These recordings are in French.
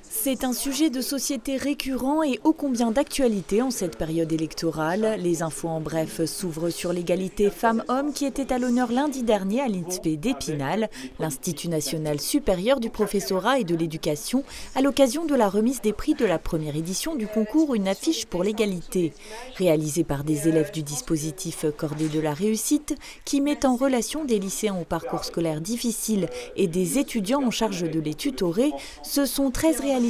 C'est un sujet de société récurrent et ô combien d'actualité en cette période électorale. Les infos en bref s'ouvrent sur l'égalité femmes-hommes qui était à l'honneur lundi dernier à l'INSPE d'Épinal, l'Institut national supérieur du professorat et de l'éducation, à l'occasion de la remise des prix de la première édition du concours Une affiche pour l'égalité. Réalisé par des élèves du dispositif Cordée de la réussite, qui met en relation des lycéens au parcours scolaire difficile et des étudiants en charge de les tutorer, ce sont 13 réalisations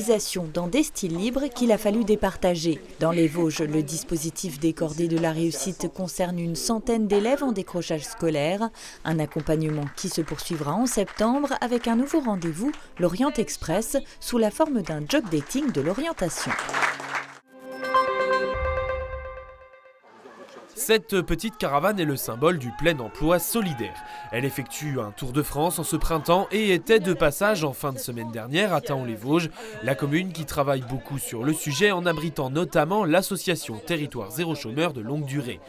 dans des styles libres qu'il a fallu départager. Dans les Vosges, le dispositif des Cordées de la réussite concerne une centaine d'élèves en décrochage scolaire. Un accompagnement qui se poursuivra en septembre avec un nouveau rendez-vous, l'Orient Express, sous la forme d'un job dating de l'orientation. Cette petite caravane est le symbole du plein emploi solidaire. Elle effectue un tour de France en ce printemps et était de passage en fin de semaine dernière à Thaon-les-Vosges, la commune qui travaille beaucoup sur le sujet en abritant notamment l'association Territoire Zéro Chômeur de longue durée.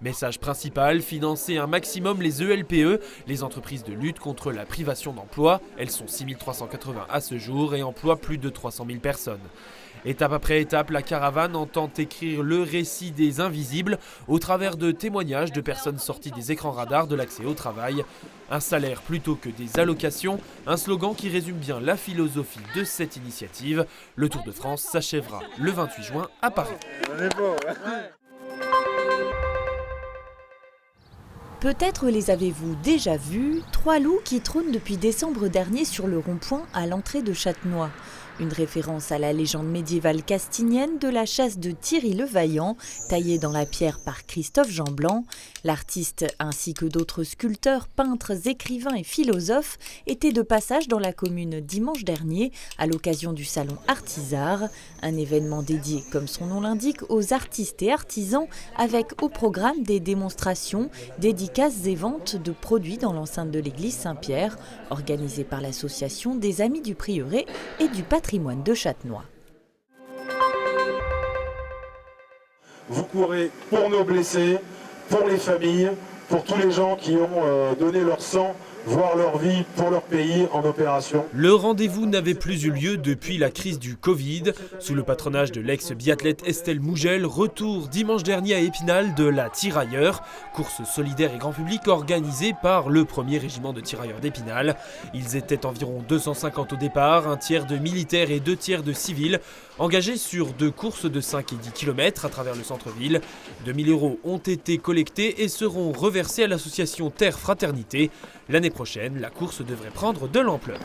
Message principal, financer un maximum les ELPE, les entreprises de lutte contre la privation d'emploi. Elles sont 6380 à ce jour et emploient plus de 300 000 personnes. Étape après étape, la caravane entend écrire le récit des invisibles au travers de témoignages de personnes sorties des écrans radars de l'accès au travail. Un salaire plutôt que des allocations, un slogan qui résume bien la philosophie de cette initiative. Le Tour de France s'achèvera le 28 juin à Paris. Peut-être les avez-vous déjà vus, 3 loups qui trônent depuis décembre dernier sur le rond-point à l'entrée de Châtenois. Une référence à la légende médiévale castilienne de la chasse de Thierry le Vaillant, taillée dans la pierre par Christophe Jeanblanc. L'artiste ainsi que d'autres sculpteurs, peintres, écrivains et philosophes étaient de passage dans la commune dimanche dernier à l'occasion du salon Artisart, un événement dédié, comme son nom l'indique, aux artistes et artisans avec au programme des démonstrations, dédicaces et ventes de produits dans l'enceinte de l'église Saint-Pierre, organisée par l'association des Amis du Prieuré et du Patrimoine de Châtenois. Vous courez pour nos blessés, pour les familles, pour tous les gens qui ont donné leur sang, voire leur vie pour leur pays en opération. Le rendez-vous n'avait plus eu lieu depuis la crise du Covid. Sous le patronage de l'ex-biathlète Estelle Mougel, retour dimanche dernier à Épinal de la Tirailleur, course solidaire et grand public organisée par le 1er régiment de tirailleurs d'Épinal. Ils étaient environ 250 au départ, un tiers de militaires et 2 tiers de civils, engagés sur 2 courses de 5 et 10 km à travers le centre-ville. 2 000 € ont été collectés et seront reversés à l'association Terre Fraternité. L'année prochaine, la course devrait prendre de l'ampleur.